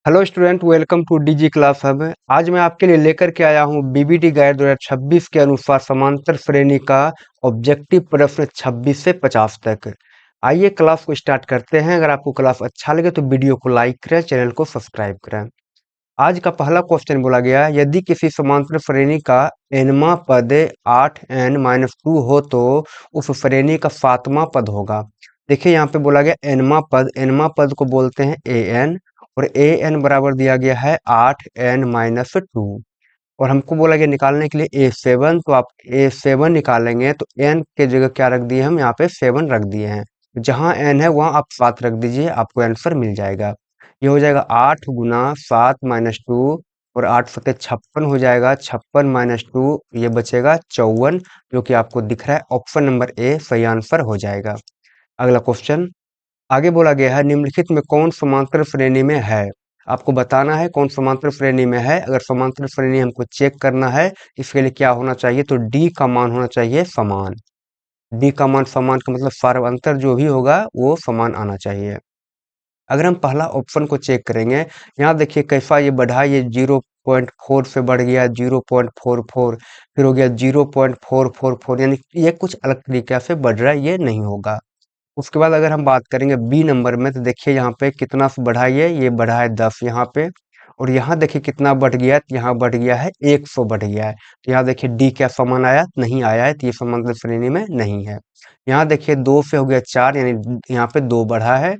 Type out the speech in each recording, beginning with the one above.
Hello student, welcome to DG class hub. आज मैं आपके लिए लेकर के आया हूं बीबीटी गाइड 2026 के अनुसार समांतर श्रेणी का ऑब्जेक्टिव प्रश्न 26 से 50 तक। आइए क्लास को स्टार्ट करते हैं। अगर आपको क्लास अच्छा लगे तो वीडियो को लाइक करें, चैनल को सब्सक्राइब करें। आज का पहला क्वेश्चन बोला गया है, यदि किसी समांतर श्रेणी का nवां पद 8n-2 हो तो उस श्रेणी का 7वां पद होगा। देखिए यहाँ पे बोला गया nवां पद को बोलते हैं an, और an बराबर दिया गया है 8n-2, और हमको बोला गया निकालने के लिए a7। तो आप a7 निकालेंगे तो n के जगह क्या रख दिए, हम यहाँ पे 7 रख दिए हैं। जहाँ n है वहाँ आप 7 रख दीजिए, आपको आंसर मिल जाएगा। ये हो जाएगा 8 × 7 - 2, और 8 सत्ते 56 हो जाएगा। 56 - 2 ये बचेगा 54, जो कि आपको दिख रहा है। ऑप्शन नंबर ए सही आंसर हो जाएगा। अगला क्वेश्चन आगे बोला गया है, निम्नलिखित में कौन समांतर श्रेणी में है। आपको बताना है कौन समांतर श्रेणी में है। अगर समांतर श्रेणी हमको चेक करना है, इसके लिए क्या होना चाहिए, तो डी का मान होना चाहिए समान। डी का मान समान का मतलब सर्वांतर जो भी होगा वो समान आना चाहिए। अगर हम पहला ऑप्शन को चेक करेंगे, यहाँ देखिए कैसा ये बढ़ा है। ये 0.4 से बढ़ गया 0.44, फिर हो गया 0.444, यानी कि ये कुछ अलग तरीके से बढ़ रहा है, ये नहीं होगा। उसके बाद अगर हम बात करेंगे बी नंबर में, तो देखिए यहाँ पे कितना बढ़ा है, ये बढ़ा है 10 यहाँ पे। और यहाँ देखिए कितना बढ़ गया है, तो यहाँ बढ़ गया है 100 बढ़ गया है। तो यहाँ देखिए डी क्या समान आया, नहीं आया है, तो ये समांतर श्रेणी में नहीं है। यहाँ देखिए 2 से हो गया 4, यानी यहाँ पे 2 बढ़ा है।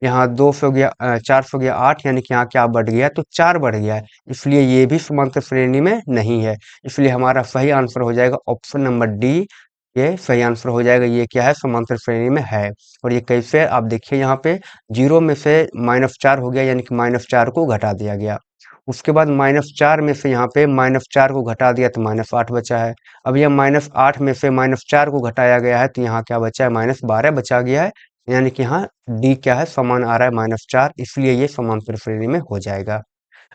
यहाँ 2 से हो गया 4 से हो गया 8, यानी कि यहाँ क्या बढ़ गया है, तो 4 बढ़ गया है। इसलिए ये भी समांतर श्रेणी में नहीं है। इसलिए हमारा सही आंसर हो जाएगा ऑप्शन नंबर डी। ये सही आंसर हो जाएगा। ये क्या है, समांतर श्रेणी में है। और ये कैसे, आप देखिए यहाँ पे 0 में से -4 हो गया, यानी कि -4 को घटा दिया गया। उसके बाद -4 में से यहाँ पे -4 को घटा दिया तो -8 बचा है। अब यह -8 में से -4 को घटाया गया है, तो यहाँ क्या बचा है, -12 बचा गया है। यानी कि यहाँ डी क्या है, समान आ रहा है -4, इसलिए ये समांतर श्रेणी में हो जाएगा।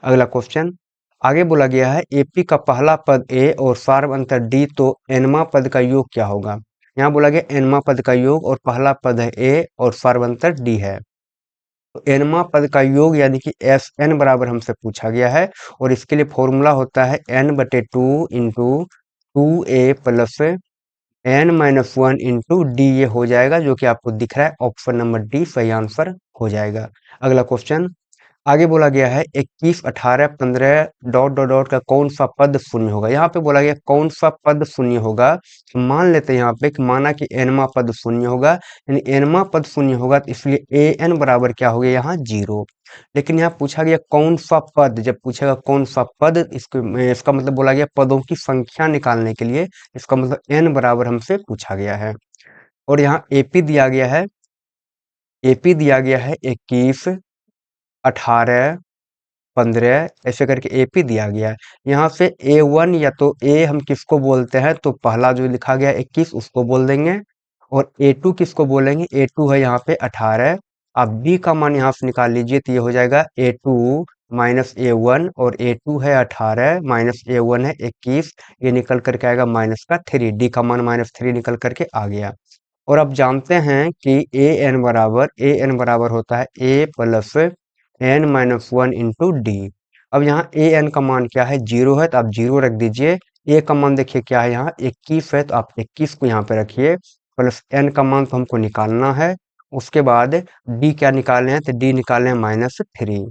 अगला क्वेश्चन आगे बोला गया है, एपी का पहला पद ए और सार्व अंतर डी, तो एनवा पद का योग क्या होगा। यहाँ बोला गया एनवा पद का योग, और पहला पद है ए और सार्व अंतर डी है। तो एनवा पद का योग यानी कि एस एन बराबर हमसे पूछा गया है, और इसके लिए फॉर्मूला होता है n/2 into 2a plus n-1 into D, ये हो जाएगा, जो कि आपको दिख रहा है। ऑप्शन नंबर डी सही आंसर हो जाएगा। अगला क्वेश्चन आगे बोला गया है, 21, 18, 15 डॉट डॉट डॉट का कौन सा पद शून्य होगा। यहाँ पे बोला गया कौन सा पद शून्य होगा। मान लेते हैं यहाँ पे कि माना कि एनवा पद शून्य होगा, यानी एनवा पद शून्य होगा, तो इसलिए ए एन बराबर क्या हो गया, यहाँ 0। लेकिन यहाँ पूछा गया कौन सा पद, जब पूछेगा कौन सा पद, इसका मतलब बोला गया पदों की संख्या निकालने के लिए, इसका मतलब एन बराबर हमसे पूछा गया है। और यहाँ एपी दिया गया है, एपी दिया गया है 21, 18, 15 ऐसे करके एपी दिया गया है। यहाँ से A1 या तो ए हम किसको बोलते हैं, तो पहला जो लिखा गया 21 उसको बोल देंगे। और A2 किसको बोलेंगे, A2 है यहाँ पे 18। आप B का मान यहाँ से निकाल लीजिए, तो ये हो जाएगा A2 माइनस A1, और A2 है 18 माइनस A1 है 21, ये निकल करके आएगा -3। डी का मान -3 निकल करके आ गया। और अब जानते हैं कि ए एन बराबर होता है ए प्लस n-1 इंटू डी। अब यहाँ ए एन का मान क्या है, 0 है, तो आप 0 रख दीजिए। ए का मान देखिए क्या है, यहाँ 21 है, तो आप 21 को यहाँ पे रखिए। प्लस एन का मान तो हमको निकालना है। उसके बाद डी क्या निकालने हैं, तो डी निकालने हैं -3।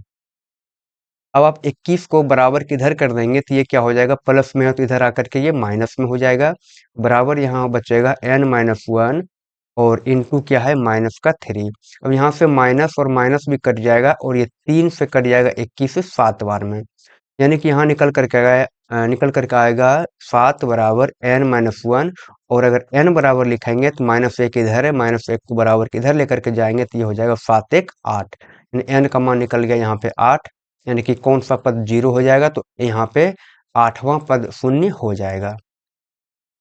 अब आप 21 को बराबर किधर कर देंगे, तो ये क्या हो जाएगा, प्लस में है तो इधर आकर के ये माइनस में हो जाएगा। बराबर यहाँ बचेगा n-1, और इंटू क्या है, -3। अब यहाँ से माइनस और माइनस भी कट जाएगा, और ये 3 से कट जाएगा 21 से 7 बार में। यानी कि यहाँ निकल करके आएगा 7 बराबर n-1। और अगर n बराबर लिखेंगे तो -1 इधर है, -1 को बराबर किधर लेकर के जाएंगे, तो ये हो जाएगा 7 1 8, यानी n का मान निकल गया यहाँ पे 8। यानी कि कौन सा पद 0 हो जाएगा, तो यहाँ पे 8वां पद शून्य हो जाएगा।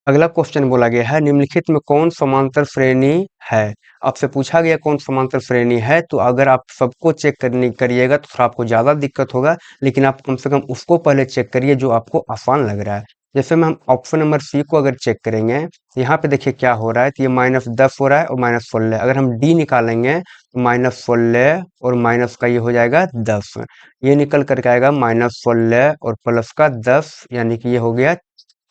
अगला क्वेश्चन बोला गया है, निम्नलिखित में कौन समांतर श्रेणी है। आपसे पूछा गया कौन समांतर श्रेणी है, तो अगर आप सबको चेक करनी करिएगा तो थोड़ा आपको ज्यादा दिक्कत होगा, लेकिन आप कम से कम उसको पहले चेक करिए जो आपको आसान लग रहा है। जैसे में हम ऑप्शन नंबर सी को अगर चेक करेंगे, यहाँ पे देखिए क्या हो रहा है, तो ये -10 हो रहा है और -16। अगर हम डी निकालेंगे तो -16 और माइनस का ये हो जाएगा 10। ये निकल करके आएगा -16 और प्लस का 10, यानी कि ये हो गया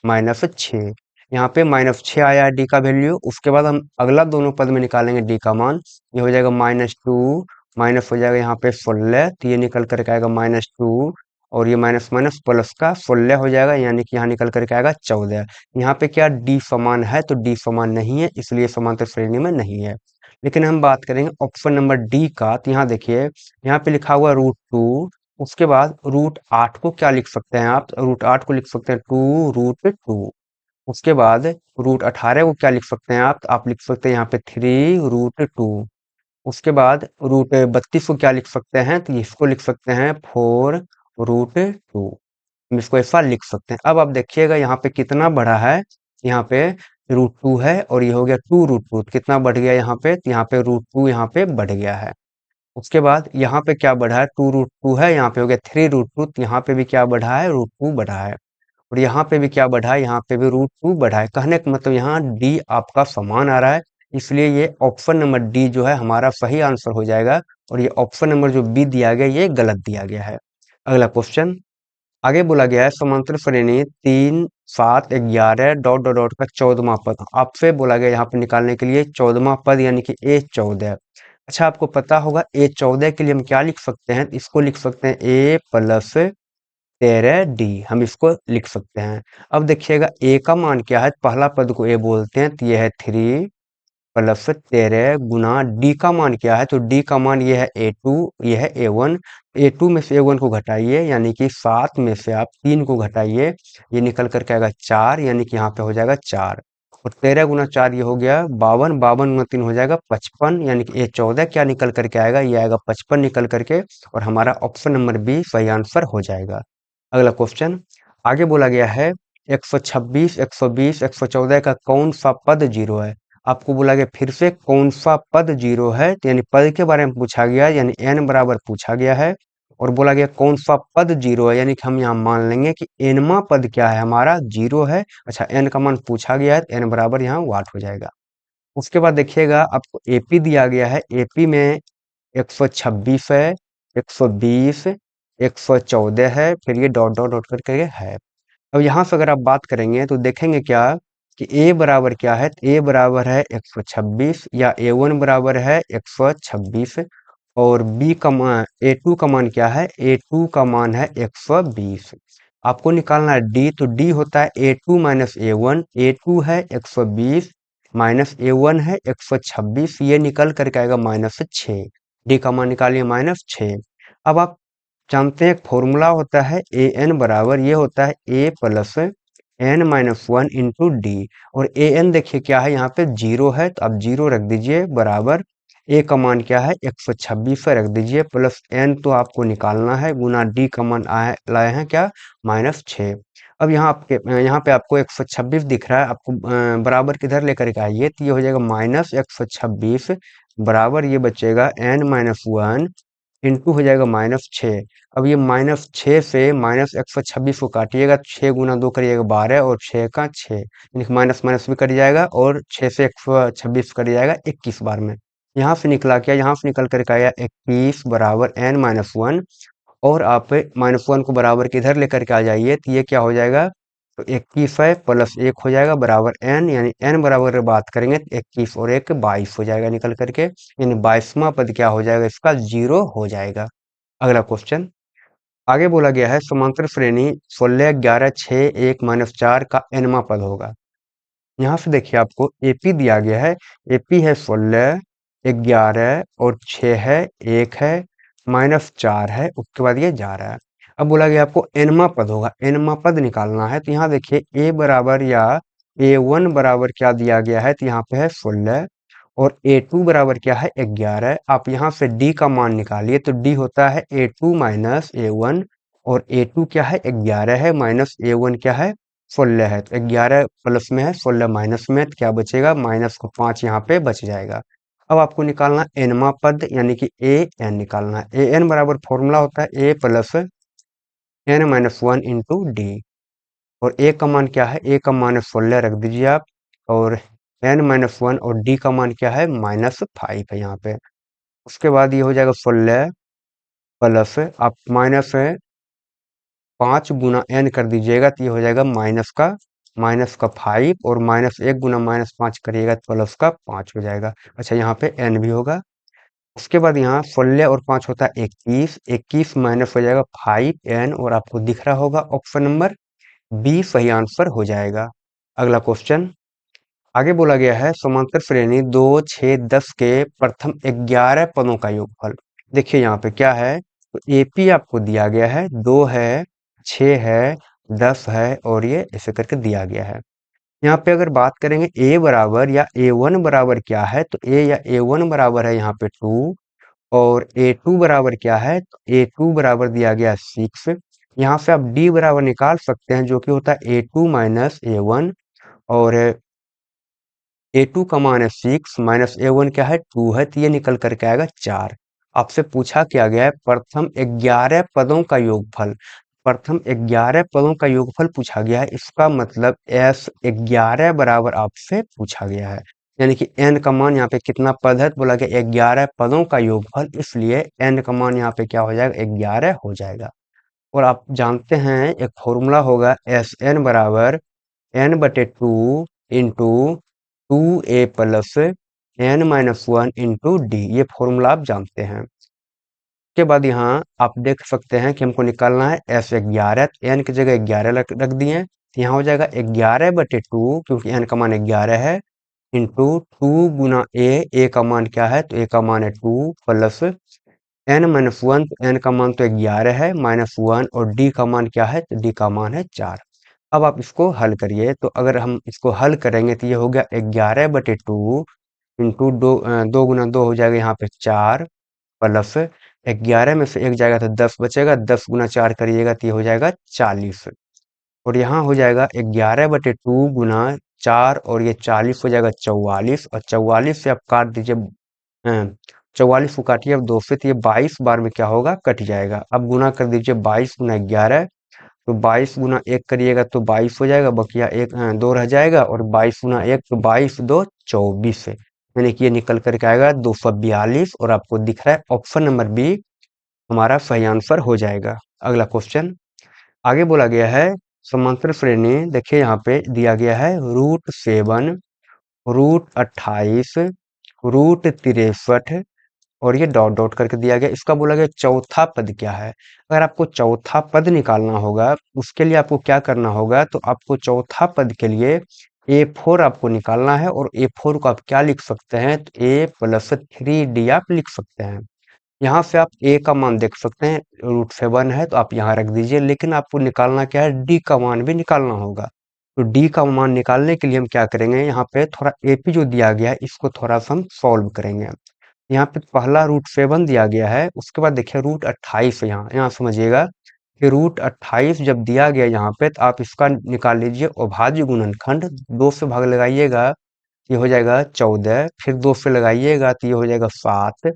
-6। यहाँ पे -6 आया डी का वैल्यू। उसके बाद हम अगला दोनों पद में निकालेंगे डी का मान। ये हो जाएगा -2, माइनस हो जाएगा यहाँ पे 16, तो ये निकल करके आएगा -2 और ये माइनस माइनस प्लस का 16 हो जाएगा, यानी कि यहाँ निकल करके आएगा 14। यहाँ पे क्या डी समान है, तो डी समान नहीं है, इसलिए समांतर श्रेणी में नहीं है। लेकिन हम बात करेंगे ऑप्शन नंबर डी का, तो यहाँ देखिए यहाँ पे लिखा हुआ √2। उसके बाद √8 को क्या लिख सकते हैं आप, √8 को लिख सकते हैं 2√2। उसके बाद √18 को क्या लिख सकते हैं आप लिख सकते हैं यहाँ पे 3√2। उसके बाद √32 को क्या लिख सकते हैं, तो इसको लिख सकते हैं 4√2। हम इसको ऐसा लिख सकते हैं। अब आप देखिएगा यहाँ पे कितना बढ़ा है, यहाँ पे √2 है और ये हो गया 2√2, कितना बढ़ गया यहाँ पे, तो यहाँ पे √2 यहाँ पे बढ़ गया है। उसके बाद यहाँ पे क्या बढ़ा है, 2√2 है, यहाँ पे हो गया 3√2, तो यहाँ पे भी क्या बढ़ा है, √2 बढ़ा है। और यहाँ पे भी क्या बढ़ा है, यहाँ पे भी √2 बढ़ा है। कहने का मतलब यहाँ डी आपका समान आ रहा है, इसलिए ये ऑप्शन नंबर डी जो है हमारा सही आंसर हो जाएगा। और ये ऑप्शन नंबर जो बी दिया गया ये गलत दिया गया है। अगला क्वेश्चन आगे बोला गया है, समांतर श्रेणी 3, 7, 11 डॉट डॉट डॉट का 14वां पद। आपसे बोला गया यहाँ पे निकालने के लिए 14वां पद, यानी कि A14। अच्छा, आपको पता होगा A14 के लिए हम क्या लिख सकते हैं, इसको लिख सकते हैं A+13D, हम इसको लिख सकते हैं। अब देखिएगा ए का मान क्या है, पहला पद को ए बोलते हैं, तो ये है 3+13 गुना डी का मान क्या है, तो डी का मान ये है A2, ये है A1। A2 में से A1 को घटाइए, यानी कि 7 में से आप 3 को घटाइए, ये निकल करके आएगा 4, यानी कि यहाँ पे हो जाएगा 4। और 13 गुना 4 ये हो गया 52, 52 गुना 3 हो जाएगा 55, यानी कि A14 क्या निकल करके आएगा, ये आएगा 55 निकल करके। और हमारा ऑप्शन नंबर बी सही आंसर हो जाएगा। अगला क्वेश्चन आगे बोला गया है, 126, 120, 114 का कौन सा पद जीरो है। आपको बोला गया फिर से कौन सा पद जीरो है, तो यानी पद के बारे में पूछा गया, यानी n बराबर पूछा गया है। और बोला गया कौन सा पद जीरो है, यानी कि हम यहाँ मान लेंगे कि nवा पद क्या है, हमारा जीरो है। अच्छा, n का मान पूछा गया है, तो n बराबर यहाँ वाट हो जाएगा। उसके बाद देखिएगा आपको एपी दिया गया है, एपी में 126 है, 120, 114 है, फिर ये डॉट डॉट डॉट करके है। अब यहाँ से अगर आप बात करेंगे तो देखेंगे क्या कि a बराबर क्या है, तो a बराबर है 126, या a1 बराबर है 126। और b का मान a2 का मान क्या है, a2 का मान है 120। आपको निकालना है d, तो d होता है a2 माइनस a1। a2 है 120 माइनस a1 है 126, ये निकल करके आएगा -6। d का मान निकालिए -6। अब आप जानते हैं एक फॉर्मूला होता है ए एन बराबर, ये होता है A+n-1 इंटू डी। और ए एन देखिए क्या है, यहाँ पे जीरो है, तो आप जीरो रख दीजिए, बराबर ए का मान क्या है 126 रख दीजिए, प्लस एन तो आपको निकालना है, गुना डी का मान लाए हैं क्या, -6। अब यहाँ पे आपको 126 दिख रहा है, आपको बराबर किधर लेकर के आइए, तो ये हो जाएगा -126 बराबर ये बचेगा n-1 इंटू हो जाएगा -6। अब ये -6 से -126 को काटिएगा, 6 गुना 2 करिएगा 12, और 6 का 6, यानी कि माइनस माइनस भी कट जाएगा, और 6 से 126 कट जाएगा 21 बार में। यहाँ से निकला क्या, यहाँ से निकल करके आया 21 बराबर n-1। और आप -1 को बराबर के इधर लेकर के आ जाइए, तो ये क्या हो जाएगा, तो 21 है प्लस 1 हो जाएगा बराबर n, यानी n बराबर बात करेंगे तो 21 और 1 22 हो जाएगा निकल करके, यानी 22वां पद क्या हो जाएगा, इसका जीरो हो जाएगा। अगला क्वेश्चन आगे बोला गया है, समांतर श्रेणी 16, 11, 6, 1 -4 का nवां पद होगा। यहाँ से देखिए आपको एपी दिया गया है, एपी है 16, 11 और 6 है, 1 है, -4 है, उसके बाद ये जा रहा है। अब बोला गया आपको एनमा पद होगा, एनमा पद निकालना है, तो यहाँ देखिए ए बराबर या A1 बराबर क्या दिया गया है, तो यहाँ पे है 16, और A2 बराबर क्या है 11। आप यहाँ से D का मान निकालिए, तो D होता है A2 माइनस A1, और A2 क्या है 11 है, माइनस A1 क्या है 16 है, तो 11 प्लस में है 16 माइनस में, तो क्या बचेगा, माइनस को 5 यहाँ पे बच जाएगा। अब आपको निकालना एनवा पद, यानी कि ए एन निकालना है। ए एन बराबर फॉर्मूला होता है A+n-1 इंटू डी। और ए का मान क्या है, ए का मान है 16 रख दीजिए आप, और n-1 और डी का मान क्या है -5 है यहाँ पे। उसके बाद ये हो जाएगा 16 प्लस आप माइनस 5 गुना n कर दीजिएगा तो ये हो जाएगा माइनस का 5, और -1 गुना -5 करिएगा तो प्लस का 5 हो जाएगा। अच्छा यहाँ पे n भी होगा। उसके बाद यहाँ 16 और 5 होता है 21, 21 माइनस हो जाएगा 5n, और आपको दिख रहा होगा ऑप्शन नंबर बी सही आंसर हो जाएगा। अगला क्वेश्चन आगे बोला गया है समांतर श्रेणी 2, 6, 10 के प्रथम 11 पदों का योगफल। देखिए यहाँ पे क्या है, तो एपी आपको दिया गया है, 2 है, 6 है, 10 है, और ये ऐसे करके दिया गया है। यहाँ पे अगर बात करेंगे ए बराबर या A1 बराबर क्या है, तो ए या A1 बराबर है यहाँ पे 2, और A2 बराबर क्या है, तो A2 बराबर दिया गया है 6। यहाँ से आप D बराबर निकाल सकते हैं जो कि होता है A2 माइनस A1, और A2 का मान है 6 माइनस A1 क्या है 2 है, तो ये निकल करके आएगा 4। आपसे पूछा क्या गया है प्रथम 11 पदों का योगफल, प्रथम 11 पदों का योगफल पूछा गया है, इसका मतलब S11 बराबर आपसे पूछा गया है। यानी कि n का मान यहाँ पे कितना पद है, तो बोला गया 11 पदों का योगफल, इसलिए n का मान यहाँ पे क्या हो जाएगा 11 हो जाएगा। और आप जानते हैं एक फॉर्मूला होगा Sn बराबर n/2 into 2a plus n-1 into D, ये फॉर्मूला आप जानते हैं। उसके बाद यहाँ आप देख सकते हैं कि हमको निकालना है S11, n की जगह 11 रख दिए, तो यहाँ हो जाएगा 11/2, क्योंकि n का मान 11 है, इंटू 2 गुना a का मान क्या है, तो a का मान है 2 प्लस n-1, तो n का मान तो 11 है, -1, और d का मान क्या है, तो d का मान है 4। अब आप इसको हल करिए, तो अगर हम इसको हल करेंगे तो ये हो गया 11/2 इंटू 2 गुना 2 हो जाएगा यहाँ पे 4, प्लस 11 में से 1 जाएगा तो 10 बचेगा, 10 गुना 4 करिएगा तो ये हो जाएगा 40, और यहाँ हो जाएगा 11/2 गुना 4, और ये 40 हो जाएगा 44, और 44 से आप काट दीजिए, 44 को काटिए अब 2 से, तो ये 22 बार में क्या होगा कट जाएगा। अब गुना कर दीजिए 22 गुना 11, तो 22 गुना 1 करिएगा तो 22 हो जाएगा, बकिया 2 रह जाएगा, और 22 गुना 1 तो 22 2 24 है, यानी कि ये निकल करके आएगा 242, और आपको दिख रहा है ऑप्शन नंबर बी हमारा सही आंसर हो जाएगा। अगला क्वेश्चन आगे बोला गया है समांतर श्रेणी, देखिए यहाँ पे दिया गया है √7, √28, √63, और ये डॉट डॉट करके दिया गया। इसका बोला गया चौथा पद क्या है। अगर आपको चौथा पद निकालना होगा उसके लिए आपको क्या करना होगा, तो आपको चौथा पद के लिए A4 आपको निकालना है, और A4 को आप क्या लिख सकते हैं, तो A प्लस 3D आप लिख सकते हैं। यहाँ से आप A का मान देख सकते हैं, √7 है तो आप यहाँ रख दीजिए, लेकिन आपको निकालना क्या है, D का मान भी निकालना होगा। तो D का मान निकालने के लिए हम क्या करेंगे, यहाँ पे थोड़ा AP जो दिया गया है इसको थोड़ा सा हम सॉल्व करेंगे। यहाँ पे पहला √7 दिया गया है, उसके बाद देखिए √28 है, यहाँ यहाँ समझिएगा कि √28 जब दिया गया यहाँ पे, तो आप इसका निकाल लीजिए अभाज्य गुणनखंड, 2 से भाग लगाइएगा ये हो जाएगा 14, फिर 2 से लगाइएगा तो ये हो जाएगा 7,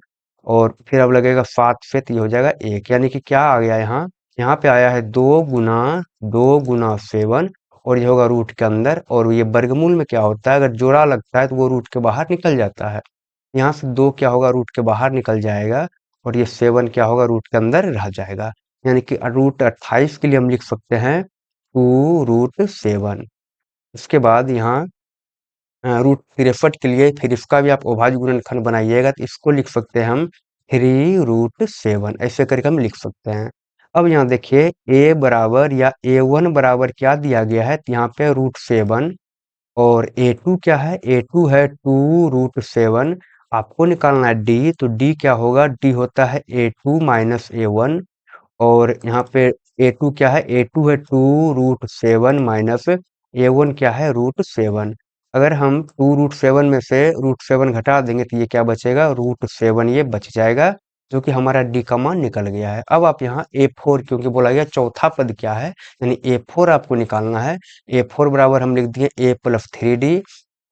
और फिर अब लगेगा 7 से तो ये हो जाएगा 1, यानी कि क्या आ गया यहाँ, यहाँ पे आया है 2 गुना 7, और ये होगा रूट के अंदर, और ये वर्गमूल में क्या होता है, अगर जोड़ा लगता है तो वो रूट के बाहर निकल जाता है। यहाँ से 2 क्या होगा रूट के बाहर निकल जाएगा, और ये 7 क्या होगा रूट के अंदर रह जाएगा, यानी कि √28 के लिए हम लिख सकते हैं 2√7। इसके बाद यहाँ √63 के लिए फिर इसका भी आप अभाज्य गुणनखंड बनाइएगा, तो इसको लिख सकते हैं हम 3√7, ऐसे करके हम लिख सकते हैं। अब यहाँ देखिए A बराबर या A1 बराबर क्या दिया गया है, तो यहाँ पे √7, और A2 क्या है, A2 है 2√7, आपको निकालना है D, तो D क्या होगा, D होता है A2 माइनस A1, और यहाँ पे A2 क्या है, A2 है 2√7 माइनस A1 क्या है √7। अगर हम 2√7 में से √7 घटा देंगे तो ये क्या बचेगा, √7 ये बच जाएगा, जो कि हमारा D का मान निकल गया है। अब आप यहाँ A4, क्योंकि बोला गया चौथा पद क्या है, यानी A4 आपको निकालना है। A4 बराबर हम लिख दिए A प्लस 3D,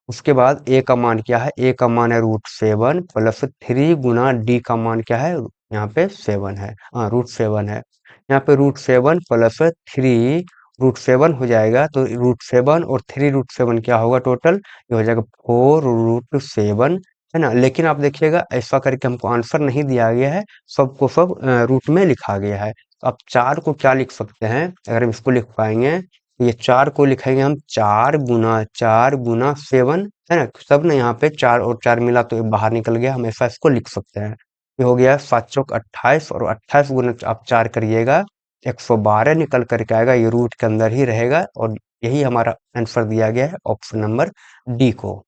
उसके बाद A का मान क्या है, A का मान है √7 प्लस 3 गुना D का मान क्या है, यहाँ पे 7 है, हाँ √7 है, यहाँ पे √7 प्लस 3, √7 हो जाएगा, तो √7 और 3√7 क्या होगा टोटल, ये हो जाएगा 4√7, है ना। लेकिन आप देखिएगा ऐसा करके हमको आंसर नहीं दिया गया है, सबको सब रूट में लिखा गया है। तो आप 4 को क्या लिख सकते हैं, अगर हम इसको लिख पाएंगे, ये 4 को लिखेंगे हम 4 गुना 7, है ना। सब ने यहाँ पे 4 और 4 मिला तो ये बाहर निकल गया, हम ऐसा इसको लिख सकते हैं। ये हो गया 7 चौक 28, और 28 गुना आप 4 करिएगा 112 निकल करके आएगा, ये रूट के अंदर ही रहेगा, और यही हमारा आंसर दिया गया है ऑप्शन नंबर डी को।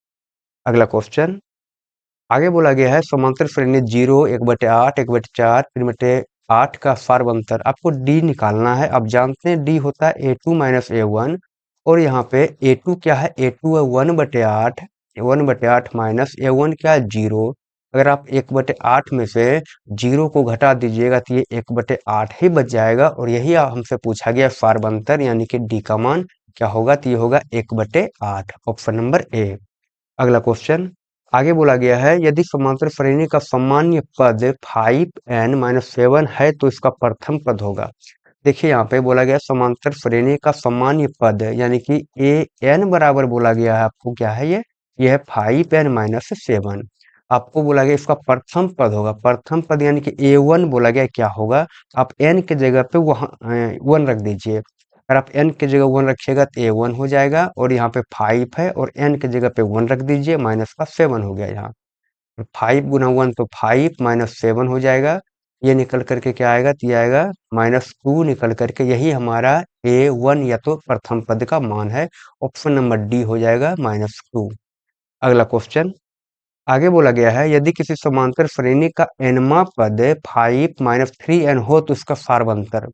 अगला क्वेश्चन आगे बोला गया है समांतर श्रेणी 0, 1/8, 1/4, 3/8 का सार्व अंतर आपको डी निकालना है। आप जानते हैं डी होता है a2 माइनस a1, और यहाँ पे a2 क्या है, a2 है 1/8, 1/8 माइनस a1 क्या है 0। अगर आप 1/8 में से 0 को घटा दीजिएगा तो ये 1/8 ही बच जाएगा, और यही हमसे पूछा गया सार्व अंतर, यानी कि डी का मान क्या होगा, तो ये होगा 1/8, ऑप्शन नंबर ए। अगला क्वेश्चन आगे बोला गया है यदि समांतर श्रेणी का सामान्य पद 5n-7 है तो इसका प्रथम पद होगा। देखिए यहाँ पे बोला गया समांतर श्रेणी का सामान्य पद, यानी कि ए एन बराबर बोला गया है आपको क्या है, ये है 5n-7। आपको बोला गया इसका प्रथम पद होगा, प्रथम पद यानी कि a1 बोला गया क्या होगा, आप n के जगह पे वहाँ 1 रख दीजिए। अगर आप n की जगह 1 रखिएगा तो a1 हो जाएगा, और यहाँ पे 5 है और n की जगह पे 1 रख दीजिए, माइनस का 7 हो गया यहाँ। 5 गुना 1 तो 5 माइनस 7 हो जाएगा, ये निकल करके क्या आएगा, तो ये आएगा -2 निकल करके, यही हमारा a1 या तो प्रथम पद का मान है, ऑप्शन नंबर डी हो जाएगा -2। अगला क्वेश्चन आगे बोला गया है यदि किसी समांतर श्रेणी का nवां पद 5-3n हो तो इसका सार्वंतर।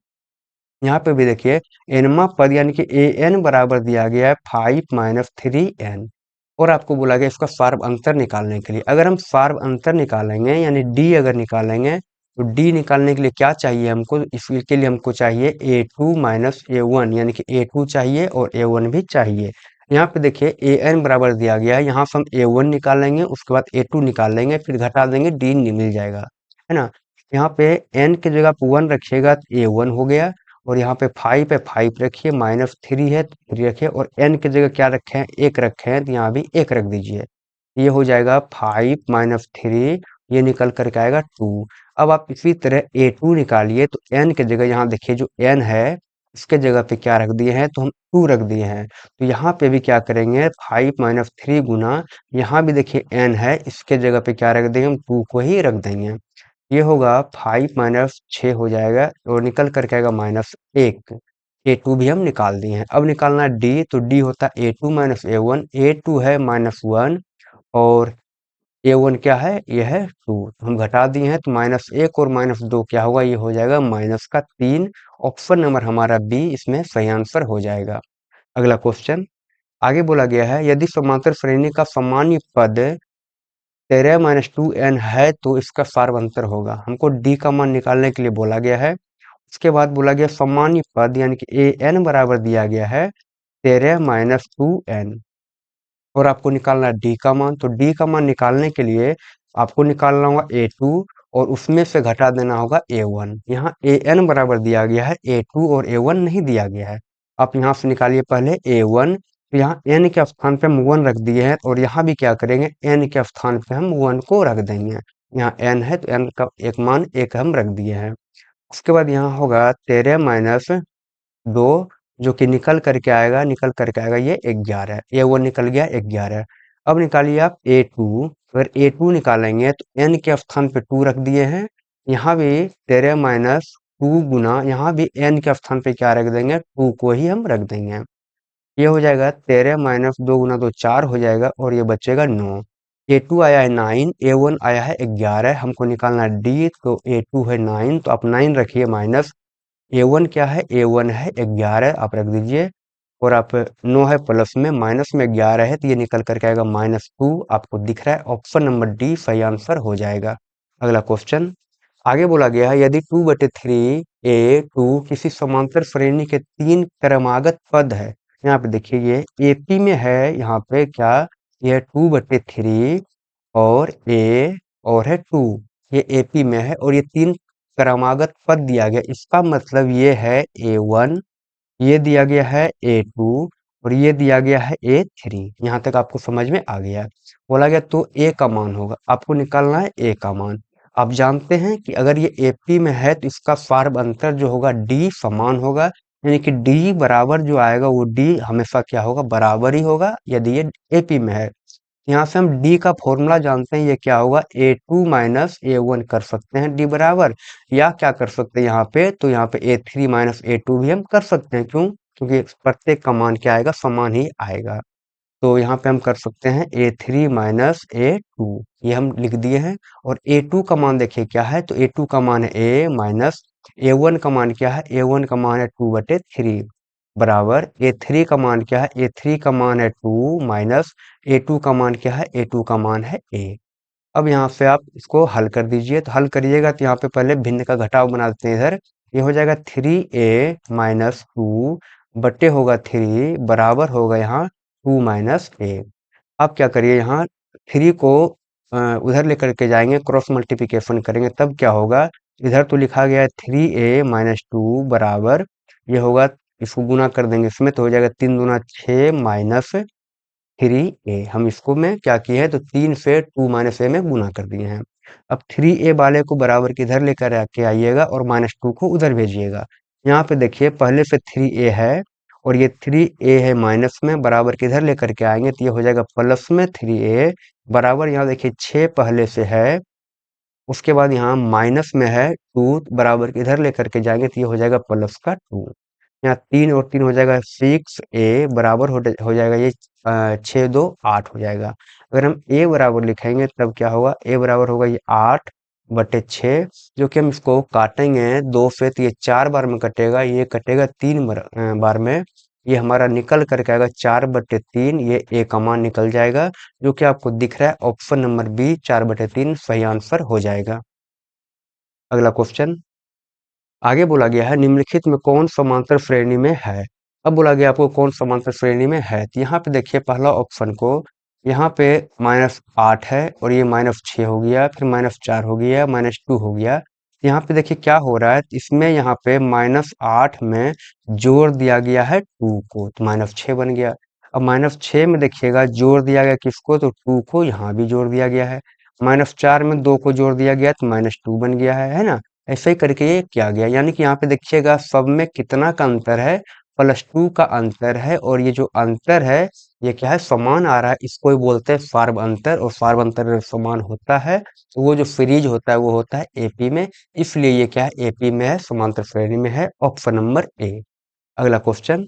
यहाँ पे भी देखिए nवां पद यानी कि an बराबर दिया गया है 5-3n, और आपको बोला गया इसका सार्व अंतर निकालने के लिए। अगर हम सार्व अंतर निकालेंगे यानी d अगर निकालेंगे, तो d निकालने के लिए क्या चाहिए हमको, इसके लिए हमको चाहिए a2 माइनस a1, यानी कि a2 चाहिए और a1 भी चाहिए। यहाँ पे देखिए an बराबर दिया गया है, यहाँ से हम a1 निकालेंगे, उसके बाद a2 निकालेंगे, फिर घटा देंगे d मिल जाएगा, है ना। यहाँ पे n की जगह पे 1 रखिएगा तो a1 हो गया, और यहाँ पे 5 है 5 रखिए, -3 है तो 3 रखिए, और n की जगह क्या रखे हैं, 1 रखे हैं, तो यहाँ भी 1 रख दीजिए। ये हो जाएगा 5-3, ये निकल करके आएगा 2। अब आप इसी तरह a2 निकालिए, तो n की जगह यहाँ देखिए जो n है इसके जगह पे क्या रख दिए हैं, तो हम 2 रख दिए हैं। तो यहाँ पे भी क्या करेंगे 5-3 गुना, यहाँ भी देखिए n है, इसके जगह पे क्या रख देंगे, हम 2 को ही रख देंगे। ये होगा 5-6 हो जाएगा, और निकल करके आएगा -1। a2 भी हम निकाल दिए हैं। अब निकालना है d, तो d होता है a2 माइनस a1, a2 है -1 और a1 क्या है, ये है 2, हम घटा दिए हैं, तो -1 और -2 क्या होगा, ये हो जाएगा -3। ऑप्शन नंबर हमारा बी इसमें सही आंसर हो जाएगा। अगला क्वेश्चन आगे बोला गया है यदि समांतर श्रेणी का सामान्य पद 13-2n है तो इसका सार्वंतर होगा। हमको d का मान निकालने के लिए बोला गया है। उसके बाद बोला गया सामान्य पद यानी कि an बराबर दिया गया है 13-2n, और आपको निकालना है d का मान। तो d का मान निकालने के लिए आपको निकालना होगा a2, और उसमें से घटा देना होगा a1। यहाँ an बराबर दिया गया है, a2 और a1 नहीं दिया गया है। आप यहाँ से निकालिए पहले a1, तो यहाँ n के स्थान पे हम 1 रख दिए हैं, और यहाँ भी क्या करेंगे n के स्थान पे हम 1 को रख देंगे। यहाँ n है तो n का एक मान 1 हम रख दिए हैं। उसके बाद यहाँ होगा 13-2, जो कि निकल करके आएगा ये 11, a1 निकल गया 11। अब निकालिए आप a2, अगर a2 निकालेंगे तो n के स्थान पे 2 रख दिए हैं, यहाँ भी 13-2 गुना, यहाँ भी n के स्थान पे क्या रख देंगे, 2 को ही हम रख देंगे। ये हो जाएगा 13-2 गुना तो 4 हो जाएगा, और ये बचेगा 9। a2 आया है 9, a1 आया है 11, हमको निकालना है d, तो a2 है 9, तो आप 9 रखिए माइनस a1 क्या है, a1 है 11, आप रख दीजिए, और आप 9 है प्लस में, माइनस में 11 है, तो ये निकल करके आएगा -2, आपको दिख रहा है, ऑप्शन नंबर डी सही आंसर हो जाएगा। अगला क्वेश्चन आगे बोला गया है यदि 2/3 a2 किसी समांतर श्रेणी के 3 क्रमागत पद है। यहाँ पे देखिए ये एपी में है, यहाँ पे क्या, ये 2/3 और a और है 2, ये एपी में है, और ये 3 क्रमागत पद दिया गया, इसका मतलब ये है a1, ये दिया गया है A2 और ये दिया गया है A3। यहाँ तक आपको समझ में आ गया। बोला गया तो A का मान होगा, आपको निकालना है A का मान। आप जानते हैं कि अगर ये AP में है तो इसका फार्म अंतर जो होगा D समान होगा, यानी कि D बराबर जो आएगा वो D हमेशा क्या होगा, बराबर ही होगा यदि ये AP में है। यहाँ से हम D का फॉर्मूला जानते हैं, ये क्या होगा, A2 माइनस A1 कर सकते हैं D बराबर, या क्या कर सकते हैं यहाँ पे, तो यहाँ पे A3 माइनस A2 भी हम कर सकते हैं। क्यों? क्योंकि प्रत्येक का मान क्या आएगा, समान ही आएगा। तो यहाँ पे हम कर सकते हैं A3 माइनस A2, ये हम लिख दिए हैं। और A2 का मान देखिए क्या है, तो A2 का मान है A माइनस A1 का मान क्या है, A1 का मान है 2/3 बराबर A3 का मान क्या है, A3 का मान है 2 माइनस A2 का मान क्या है, A2 का मान है A। अब यहाँ से आप इसको हल कर दीजिए, तो हल करिएगा तो यहाँ पे पहले भिन्न का घटाव बना देते हैं इधर। ये हो जाएगा 3A माइनस 2 बट्टे होगा 3 बराबर होगा यहाँ 2 माइनस A। आप क्या करिए, यहाँ 3 को उधर लेकर के जाएंगे, क्रॉस मल्टीप्लिकेशन करेंगे, तब क्या होगा, इधर तो लिखा गया है 3A माइनस 2 बराबर, ये होगा, इसको गुना कर देंगे इसमें तो हो जाएगा 3 दूना 6 माइनस 3A। हम इसको में क्या किए हैं, तो 3 से 2 माइनस ए में गुना कर दिए हैं। अब 3A वाले को बराबर के इधर लेकर आके आइएगा और माइनस 2 को उधर भेजिएगा। यहाँ पे देखिए पहले से 3A है और ये 3A है माइनस में, बराबर के इधर लेकर के आएंगे तो ये हो जाएगा प्लस में 3A बराबर, यहाँ देखिए 6 पहले से है, उसके बाद यहाँ माइनस में है 2 बराबर के इधर लेकर के जाएंगे तो ये हो जाएगा प्लस का 2। यहाँ 3 और 3 हो जाएगा 6A बराबर हो जाएगा ये 6 2 8 हो जाएगा। अगर हम A बराबर लिखेंगे तब क्या होगा, A बराबर होगा ये 8/6, जो कि हम इसको काटेंगे 2 से तो ये 4 बार में कटेगा, ये कटेगा 3 बार में, ये हमारा निकल करके आएगा 4/3, ये A का मान निकल जाएगा, जो कि आपको दिख रहा है ऑप्शन नंबर बी 4/3 सही आंसर हो जाएगा। अगला क्वेश्चन आगे बोला गया है निम्नलिखित में कौन समांतर श्रेणी में है। अब बोला गया आपको कौन समांतर श्रेणी में है, तो यहाँ पे देखिए पहला ऑप्शन को, यहाँ पे -8 है और ये -6 हो गया, फिर -4 हो गया, -2 हो गया। यहाँ पे देखिए क्या हो रहा है, इसमें यहाँ पे -8 में जोड़ दिया गया है 2 को, तो -6 बन गया। अब -6 में देखिएगा जोड़ दिया गया किसको, तो 2 को, यहाँ भी जोड़ दिया गया है। -4 में 2 को जोड़ दिया गया तो -2 बन गया है ना। ऐसे ही करके ये किया गया, यानी कि यहाँ पे देखिएगा सब में कितना का अंतर है, +2 का अंतर है, और ये जो अंतर है ये क्या है, समान आ रहा है, इसको ही बोलते हैं सार्व अंतर, और सार्व अंतर जब समान होता है तो वो जो सीरीज होता है वो होता है एपी में, इसलिए ये क्या है, एपी में है, समांतर श्रेणी में है, ऑप्शन नंबर ए। अगला क्वेश्चन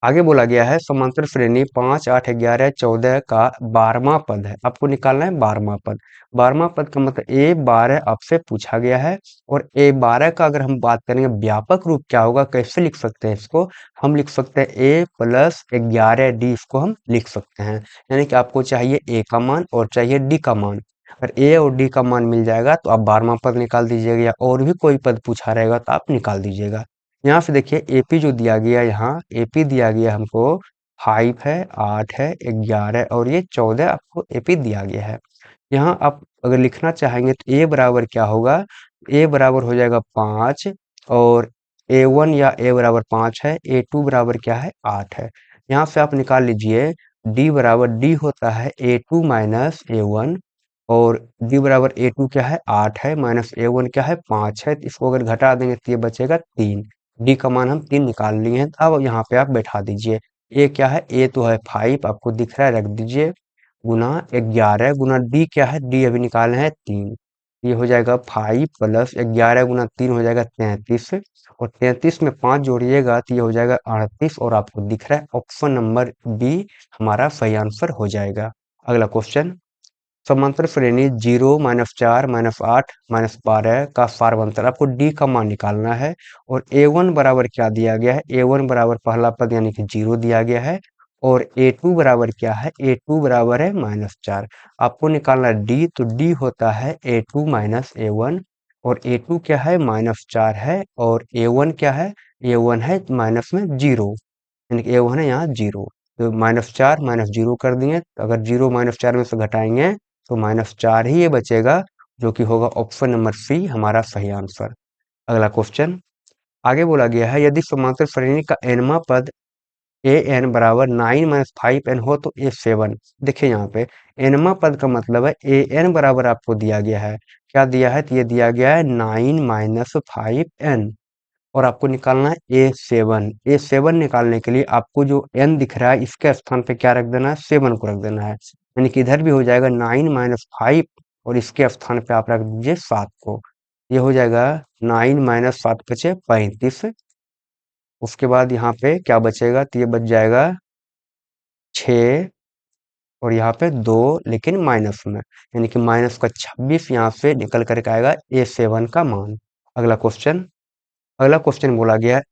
आगे बोला गया है समांतर श्रेणी 5 8 11 14 का 12वां पद है, आपको निकालना है 12वां पद। 12वां पद का मतलब A12 आपसे पूछा गया है, और A12 का अगर हम बात करेंगे व्यापक रूप क्या होगा, कैसे लिख सकते हैं इसको, हम लिख सकते हैं A प्लस 11D, इसको हम लिख सकते हैं। यानी कि आपको चाहिए A का मान और चाहिए D का मान, अगर A और D का मान मिल जाएगा तो आप 12वां पद निकाल दीजिएगा, या और भी कोई पद पूछा रहेगा तो आप निकाल दीजिएगा। यहाँ से देखिए एपी जो दिया गया, यहाँ एपी दिया गया हमको 5 है, 8 है, 11 और ये 14 आपको एपी दिया गया है। यहाँ आप अगर लिखना चाहेंगे तो ए बराबर क्या होगा, ए बराबर हो जाएगा 5, और A1 या ए बराबर 5 है, A2 बराबर क्या है, 8 है। यहाँ से आप निकाल लीजिए डी बराबर, डी होता है A2 माइनस A1, और डी बराबर A2 क्या है, 8 है, माइनस A1 क्या है, 5 है, तो इसको अगर घटा देंगे तो ये बचेगा 3। डी का मान हम 3 निकाल लिए हैं, अब यहाँ पे आप बैठा दीजिए। ए क्या है, ए तो है 5, आपको दिख रहा है, रख दीजिए, गुना 11 गुना डी क्या है, डी अभी निकाले हैं 3, ये हो जाएगा 5 प्लस 11 गुना 3 हो जाएगा 33, और 33 में 5 जोड़िएगा तो ये हो जाएगा 38, और आपको दिख रहा है ऑप्शन नंबर बी हमारा सही आंसर हो जाएगा। अगला क्वेश्चन समांतर श्रेणी 0 -4 -8 -12 का सारवंतर, आपको डी का मान निकालना है, और A1 बराबर क्या दिया गया है, A1 बराबर पहला पद यानी कि 0 दिया गया है, और A2 बराबर क्या है, A2 बराबर है -4। आपको निकालना डी, तो डी होता है A2 माइनस A1, और A2 क्या है, -4 है, और A1 क्या है, A1 है माइनस में 0, यानी कि A1 है यहाँ 0, तो -4 -0 कर दिए, तो अगर 0 -4 में से घटाएंगे तो -4 ही ये बचेगा, जो कि होगा ऑप्शन नंबर सी हमारा सही आंसर। अगला क्वेश्चन आगे बोला गया है यदि समांतर श्रेणी का nवां पद ए एन बराबर 9 - 5n हो तो ए 7। देखिए यहाँ पे nवां पद का मतलब है ए एन बराबर आपको दिया गया है, क्या दिया है, तो ये दिया गया है 9 - 5n और आपको निकालना है ए 7 निकालने के लिए आपको जो n दिख रहा है इसके स्थान पे क्या रख देना है, 7 को रख देना है, यानी कि इधर भी हो जाएगा 9 - 5 और इसके स्थान पे आप रख दीजिए 7 को, ये हो जाएगा 9 - 7 = 35। उसके बाद यहाँ पे क्या बचेगा, तो ये बच जाएगा 6 और यहाँ पे 2 लेकिन माइनस में, यानी कि माइनस का 26 यहाँ से निकल करके आएगा A7 का मान। अगला क्वेश्चन बोला गया है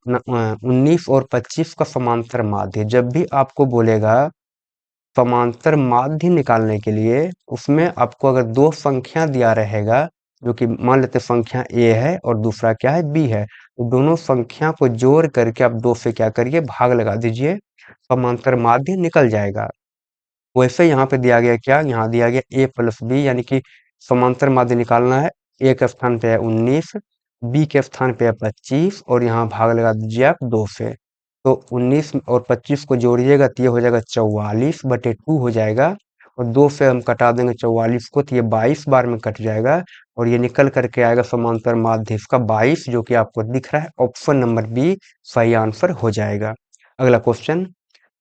19 और 25 का समांतर माध्य। जब भी आपको बोलेगा समांतर माध्य निकालने के लिए उसमें आपको अगर दो संख्या दिया रहेगा, जो कि मान लेते संख्या ए है और दूसरा क्या है, बी है, तो दोनों संख्या को जोड़ करके आप 2 से क्या करिए, भाग लगा दीजिए, समांतर माध्य निकल जाएगा। वैसे यहाँ पे दिया गया क्या, यहाँ दिया गया ए प्लस बी, यानी कि समांतर माध्य निकालना है, ए के स्थान पे है 19, बी के स्थान पे है 25 और यहाँ भाग लगा दीजिए आप 2 से, तो 19 और 25 को जोड़िएगा तो ये हो जाएगा 44/2 हो जाएगा और 2 से हम कटा देंगे 44 को, तो ये 22 बार में कट जाएगा और ये निकल करके आएगा समांतर माध्य इसका 22, जो कि आपको दिख रहा है, ऑप्शन नंबर बी सही आंसर हो जाएगा। अगला क्वेश्चन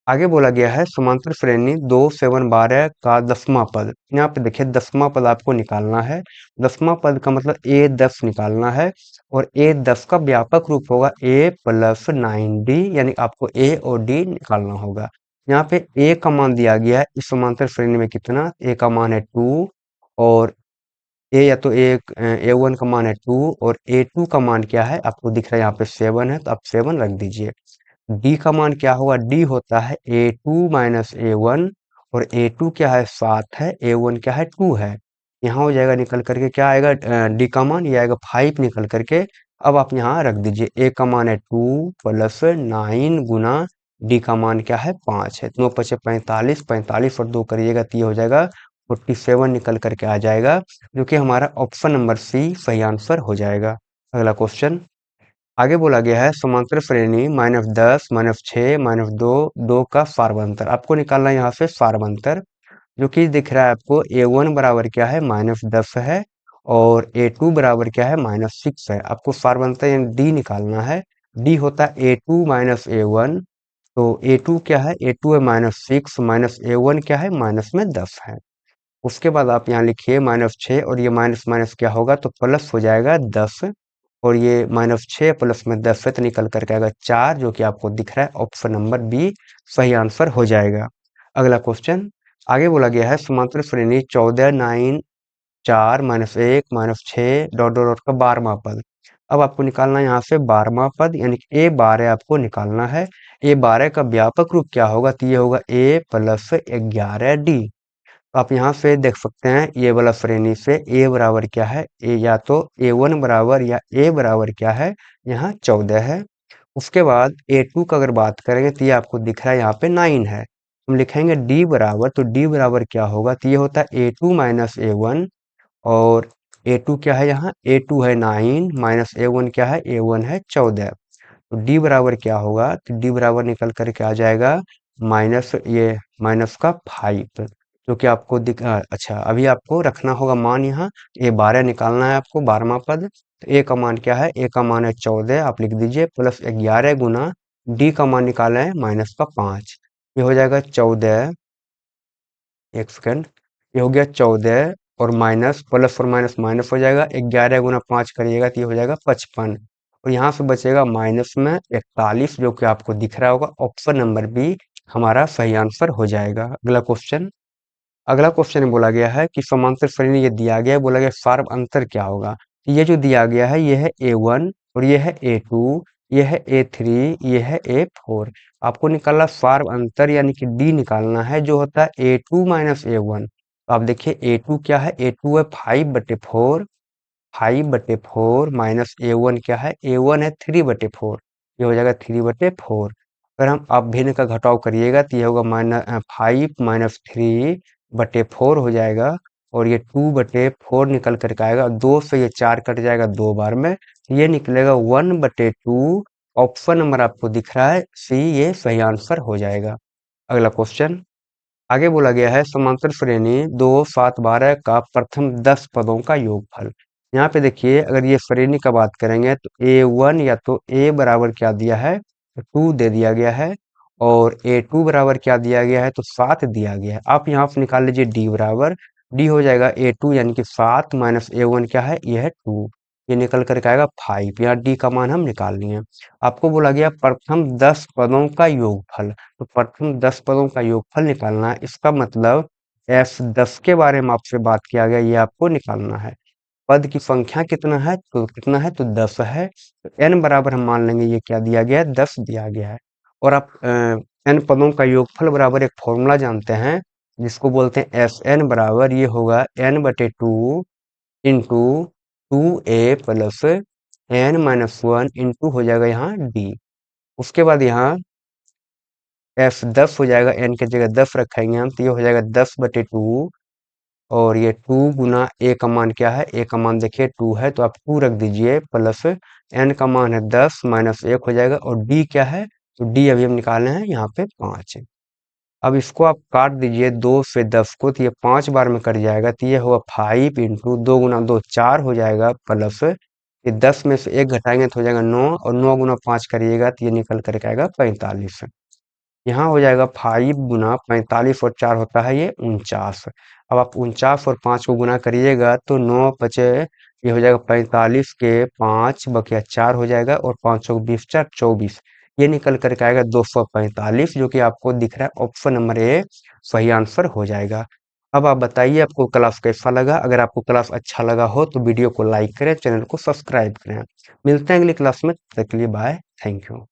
आगे बोला गया है समांतर श्रेणी 2 7 12 का 10वां पद। यहाँ पे देखिए 10वां पद आपको निकालना है, 10वां पद का मतलब A10 निकालना है और A10 का व्यापक रूप होगा A + 9D, यानी आपको A और D निकालना होगा। यहाँ पे A का मान दिया गया है इस समांतर श्रेणी में कितना, A का मान है 2 और A या तो A1 का मान है 2 और A2 का मान क्या है आपको दिख रहा है यहाँ पे 7 है, तो आप 7 रख दीजिए। डी का मान क्या होगा, डी होता है A2 - A1 और A2 क्या है 7 है, A1 क्या है 2 है, यहाँ हो जाएगा निकल करके क्या आएगा, डी का मान ये आएगा 5 निकल करके। अब आप यहाँ रख दीजिए ए का मान है 2 + 9 गुना डी का मान क्या है 5 है, 9 × 5 = 45, 45 और 2 करिएगा तो ये हो जाएगा 47 निकल करके आ जाएगा, जो कि हमारा ऑप्शन नंबर सी सही आंसर हो जाएगा। अगला क्वेश्चन आगे बोला गया है समांतर श्रेणी -10 -6 -2 2 का सारवंतर। आपको निकालना है यहाँ से सारवंतर, जो कि दिख रहा है आपको A1 बराबर क्या है, -10 है और A2 बराबर क्या है, -6 है। आपको सारवंतर यानी D निकालना है, D होता है A2 - A1, तो A2 क्या है, A2 है -6 माइनस A1 क्या है, माइनस में 10 है। उसके बाद आप यहाँ लिखिए -6 और ये माइनस माइनस क्या होगा, तो प्लस हो जाएगा 10 और ये -6 प्लस में 10 है तो निकल करके आएगा 4, जो कि आपको दिख रहा है, ऑप्शन नंबर बी सही आंसर हो जाएगा। अगला क्वेश्चन आगे बोला गया है समांतर श्रेणी 14 9 4 -1 -6 डॉट डॉट डॉट का 12वां पद। अब आपको निकालना है यहाँ से 12वां पद, यानी कि A12 आपको निकालना है। A12 का व्यापक रूप क्या होगा, तो ये होगा A + 11D। आप यहाँ से देख सकते हैं ये वाला श्रेणी से A बराबर क्या है, A या तो A1 बराबर या A बराबर क्या है, यहाँ 14 है। उसके बाद A2 का अगर बात करेंगे तो ये आपको दिख रहा है यहाँ पे 9 है, हम लिखेंगे D बराबर, तो D बराबर क्या होगा, तो ये होता है A2 - A1 और A2 क्या है, यहाँ A2 है 9 माइनस A1 क्या है, A1 है 14, तो D बराबर क्या होगा, तो D बराबर निकल करके आ जाएगा माइनस ये माइनस का 5, जो कि आपको अच्छा अभी आपको रखना होगा मान यहाँ, ये 12 निकालना है आपको 12वां पद, तो ए का मान क्या है, ए का मान है 14, आप लिख दीजिए प्लस 11 गुना डी का मान निकाला है माइनस का 5, ये हो जाएगा 14, एक सेकंड, ये हो गया 14 और माइनस प्लस और माइनस माइनस हो जाएगा, 11 गुना 5 करिएगा तो ये हो जाएगा 55 और यहाँ से बचेगा माइनस में 41, जो कि आपको दिख रहा होगा, ऑप्शन नंबर बी हमारा सही आंसर हो जाएगा। अगला क्वेश्चन में बोला गया है कि समांतर श्रेणी ये दिया गया है, बोला गया सार्व अंतर क्या होगा, तो ये जो दिया गया है ये है A1 और ये है A2, ये है A3, ये है A4। आपको निकालना सार्व अंतर यानी कि D निकालना है, जो होता है A2 - A1। तो आप देखिए A2 क्या है, A2 है 5/4, 5/4 माइनस A1 क्या है, A1 है 3/4, ये हो जाएगा 3/4। अगर हम अब भिन्न का घटाव करिएगा तो ये होगा -5 - 3/4 हो जाएगा और ये 2/4 निकल करके आएगा। 2 से ये 4 कट जाएगा 2 बार में, ये निकलेगा 1/2। ऑप्शन नंबर आपको दिख रहा है सी, ये सही आंसर हो जाएगा। अगला क्वेश्चन आगे बोला गया है समांतर श्रेणी 2 7 12 का प्रथम 10 पदों का योगफल। यहाँ पे देखिए अगर ये श्रेणी का बात करेंगे तो A1 या तो A बराबर क्या दिया है, तो 2 दे दिया गया है, और A2 बराबर क्या दिया गया है, तो 7 दिया गया है। आप यहाँ से निकाल लीजिए D बराबर, D हो जाएगा A2 यानी कि 7 माइनस A1 क्या है, ये है 2, ये निकल करके आएगा 5। यहाँ D का मान हम निकाल लिए। आपको बोला गया प्रथम 10 पदों का योगफल, तो प्रथम 10 पदों का योगफल निकालना है। इसका मतलब F10 के बारे में आपसे बात किया गया, ये आपको निकालना है। पद की संख्या कितना है, तो कितना है, तो 10 है। तो n बराबर हम मान लेंगे ये क्या दिया गया है, 10 दिया गया है। और आप n पदों का योगफल बराबर एक फॉर्मूला जानते हैं जिसको बोलते हैं एस एन बराबर, ये होगा n/2 into 2a plus n-1 into हो जाएगा यहाँ d। उसके बाद यहाँ F10 हो जाएगा, n की जगह 10 रखेंगे हम, तो ये हो जाएगा 10/2, और ये 2 गुना a का मान क्या है, a का मान देखिए 2 है, तो आप 2 रख दीजिए, प्लस n का मान है 10 माइनस 1 हो जाएगा, और d क्या है, तो d अभी हम निकालने हैं यहाँ पे 5। अब इसको आप काट दीजिए 2 से 10 को, तो ये 5 बार में कट जाएगा, तो ये होगा 5 इंटू 2 गुना 2 4 हो जाएगा, प्लस ये 10 में से 1 घटाएंगे तो हो जाएगा 9, और 9 गुना 5 करिएगा तो ये निकल करके आएगा 45। यहाँ हो जाएगा 5 गुना 45 और 4 होता है ये 49। अब आप 49 और 5 को गुना करिएगा तो 9 पचे, ये हो जाएगा 45 के 5 बकिया 4 हो जाएगा, और 5 चौक 20 4 24, ये निकल करके आएगा 245, जो कि आपको दिख रहा है ऑप्शन नंबर ए सही आंसर हो जाएगा। अब आप बताइए आपको क्लास कैसा लगा। अगर आपको क्लास अच्छा लगा हो तो वीडियो को लाइक करें, चैनल को सब्सक्राइब करें। मिलते हैं अगली क्लास में, तब तक के लिए बाय, थैंक यू।